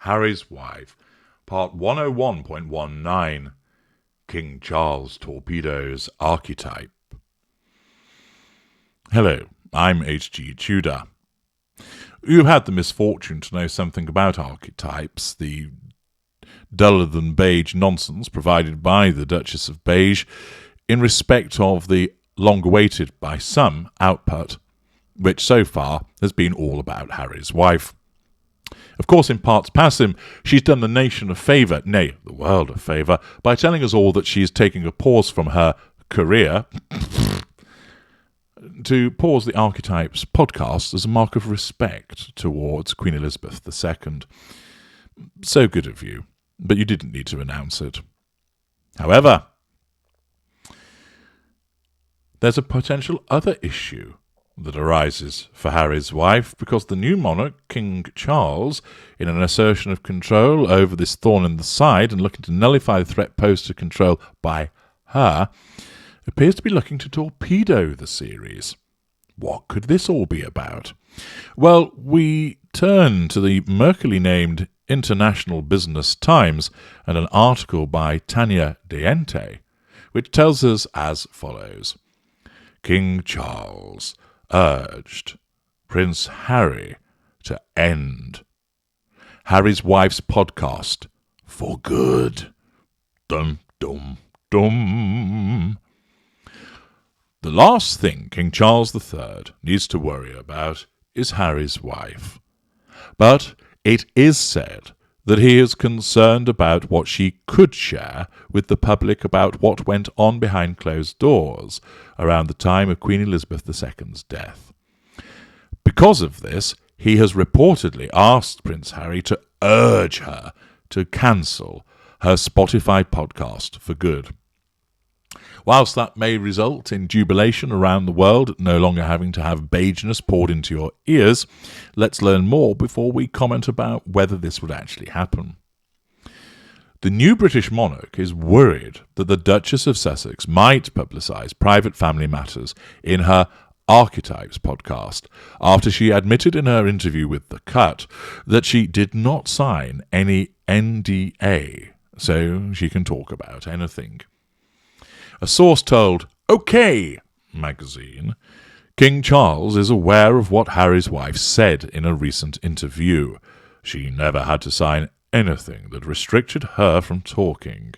Harry's Wife, Part 101.19, King Charles Torpedos Archetype. Hello, I'm H.G. Tudor. You've had the misfortune to know something about archetypes, the duller-than-beige nonsense provided by the Duchess of Beige in respect of the long-awaited by some output, which so far has been all about Harry's wife. Of course, in parts past him, she's done the nation a favour, nay, the world a favour, by telling us all that she is taking a pause from her career to pause the Archetypes podcast as a mark of respect towards Queen Elizabeth II. So good of you, but you didn't need to announce it. However, there's a potential other issue that arises for Harry's wife, because the new monarch, King Charles, in an assertion of control over this thorn in the side and looking to nullify the threat posed to control by her, appears to be looking to torpedo the series. What could this all be about? Well, we turn to the murkily named International Business Times and an article by Tanya Diente, which tells us as follows. King Charles urged Prince Harry to end Harry's wife's podcast for good. Dum, dum, dum. The last thing King Charles III needs to worry about is Harry's wife. But it is said that he is concerned about what she could share with the public about what went on behind closed doors around the time of Queen Elizabeth II's death. Because of this, he has reportedly asked Prince Harry to urge her to cancel her Spotify podcast for good. Whilst that may result in jubilation around the world, no longer having to have beigeness poured into your ears, let's learn more before we comment about whether this would actually happen. The new British monarch is worried that the Duchess of Sussex might publicise private family matters in her Archetypes podcast after she admitted in her interview with The Cut that she did not sign any NDA, so she can talk about anything. A source told OK magazine, King Charles is aware of what Harry's wife said in a recent interview. She never had to sign anything that restricted her from talking.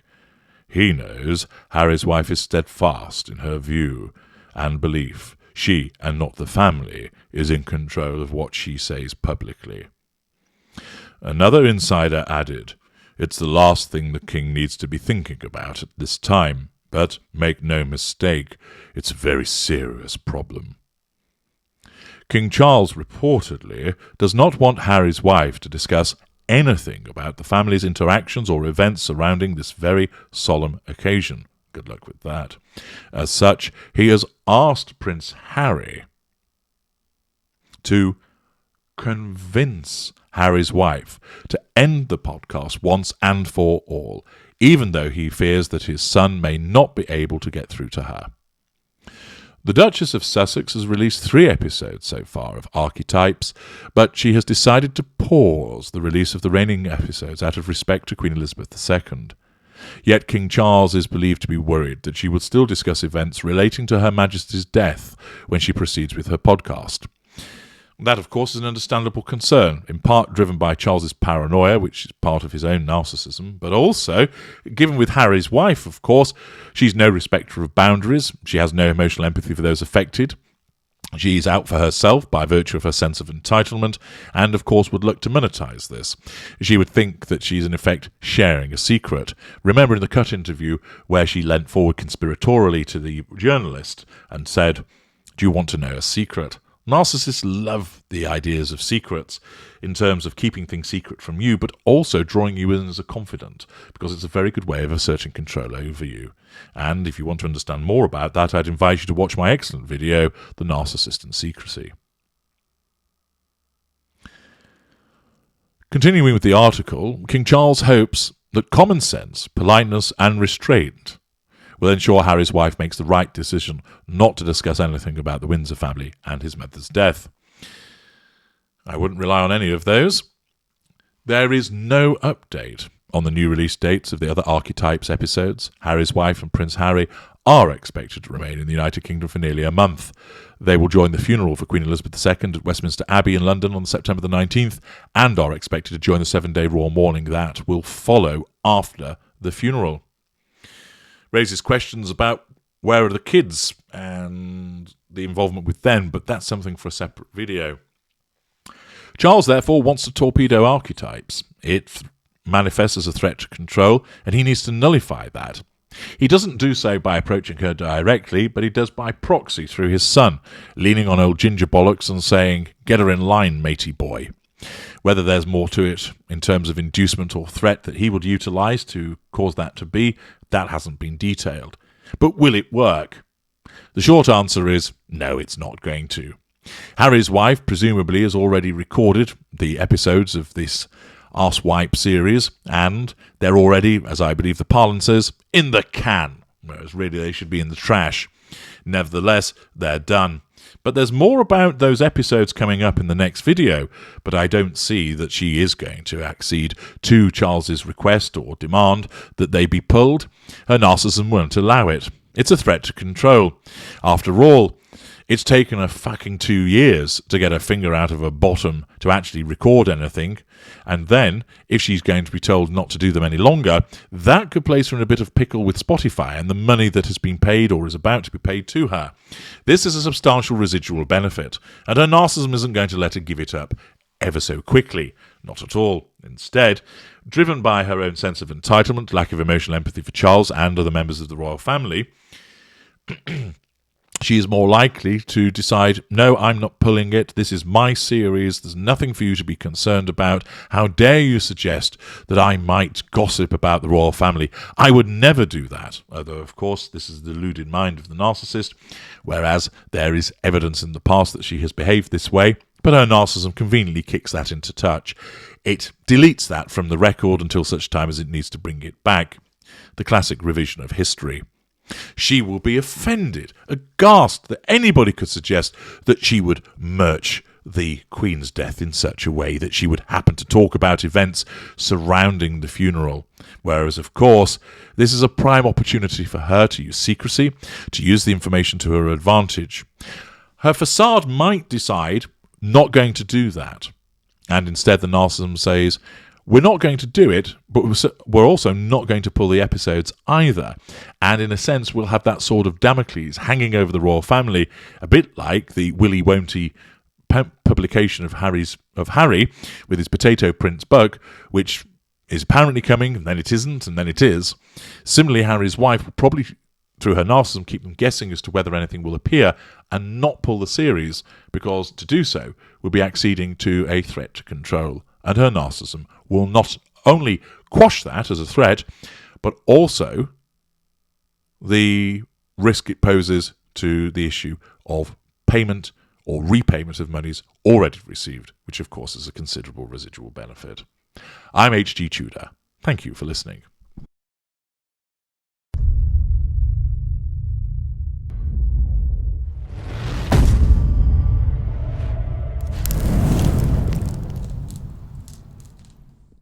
He knows Harry's wife is steadfast in her view and belief. She, and not the family, is in control of what she says publicly. Another insider added, it's the last thing the king needs to be thinking about at this time. But make no mistake, it's a very serious problem. King Charles reportedly does not want Harry's wife to discuss anything about the family's interactions or events surrounding this very solemn occasion. Good luck with that. As such, he has asked Prince Harry to convince Harry's wife to end the podcast once and for all, even though he fears that his son may not be able to get through to her. The Duchess of Sussex has released 3 episodes so far of Archetypes, but she has decided to pause the release of the remaining episodes out of respect to Queen Elizabeth II. Yet King Charles is believed to be worried that she would still discuss events relating to Her Majesty's death when she proceeds with her podcast. That, of course, is an understandable concern, in part driven by Charles's paranoia, which is part of his own narcissism, but also, given with Harry's wife, of course, she's no respecter of boundaries, she has no emotional empathy for those affected, she's out for herself by virtue of her sense of entitlement, and, of course, would look to monetize this. She would think that she's, in effect, sharing a secret. Remember in the Cut interview where she leant forward conspiratorially to the journalist and said, "Do you want to know a secret?" Narcissists love the ideas of secrets in terms of keeping things secret from you, but also drawing you in as a confidant, because it's a very good way of asserting control over you. And if you want to understand more about that, I'd invite you to watch my excellent video, The Narcissist and Secrecy. Continuing with the article, King Charles hopes that common sense, politeness and restraint will ensure Harry's wife makes the right decision not to discuss anything about the Windsor family and his mother's death. I wouldn't rely on any of those. There is no update on the new release dates of the other Archetypes episodes. Harry's wife and Prince Harry are expected to remain in the United Kingdom for nearly a month. They will join the funeral for Queen Elizabeth II at Westminster Abbey in London on September the 19th and are expected to join the 7-day royal mourning that will follow after the funeral. Raises questions about where are the kids and the involvement with them, but that's something for a separate video. Charles, therefore, wants to torpedo Archetypes. It manifests as a threat to control, and he needs to nullify that. He doesn't do so by approaching her directly, but he does by proxy through his son, leaning on old Ginger Bollocks and saying, "Get her in line, matey boy." Whether there's more to it in terms of inducement or threat that he would utilise to cause that to be, that hasn't been detailed. But will it work? The short answer is no, it's not going to. Harry's wife presumably has already recorded the episodes of this Arsewipe series, and they're already, as I believe the parlance says, in the can, whereas really they should be in the trash. Nevertheless, they're done. But there's more about those episodes coming up in the next video, but I don't see that she is going to accede to Charles's request or demand that they be pulled. Her narcissism won't allow it. It's a threat to control. After all, it's taken her fucking 2 years to get her finger out of her bottom to actually record anything, and then, if she's going to be told not to do them any longer, that could place her in a bit of pickle with Spotify and the money that has been paid or is about to be paid to her. This is a substantial residual benefit, and her narcissism isn't going to let her give it up ever so quickly. Not at all. Instead, driven by her own sense of entitlement, lack of emotional empathy for Charles and other members of the royal family, she is more likely to decide, no, I'm not pulling it. This is my series. There's nothing for you to be concerned about. How dare you suggest that I might gossip about the royal family? I would never do that. Although, of course, this is the deluded mind of the narcissist, whereas there is evidence in the past that she has behaved this way, but her narcissism conveniently kicks that into touch. It deletes that from the record until such time as it needs to bring it back. The classic revision of history. She will be offended, aghast that anybody could suggest that she would merch the Queen's death in such a way that she would happen to talk about events surrounding the funeral. Whereas, of course, this is a prime opportunity for her to use secrecy, to use the information to her advantage. Her facade might decide not going to do that, and instead the narcissism says, we're not going to do it, but we're also not going to pull the episodes either. And in a sense, we'll have that sword of Damocles hanging over the royal family, a bit like the Willy Won'ty publication of Harry with his Potato Prince book, which is apparently coming, and then it isn't, and then it is. Similarly, Harry's wife will probably, through her narcissism, keep them guessing as to whether anything will appear and not pull the series, because to do so would be acceding to a threat to control. And her narcissism will not only quash that as a threat, but also the risk it poses to the issue of payment or repayment of monies already received, which of course is a considerable residual benefit. I'm H.G. Tudor. Thank you for listening.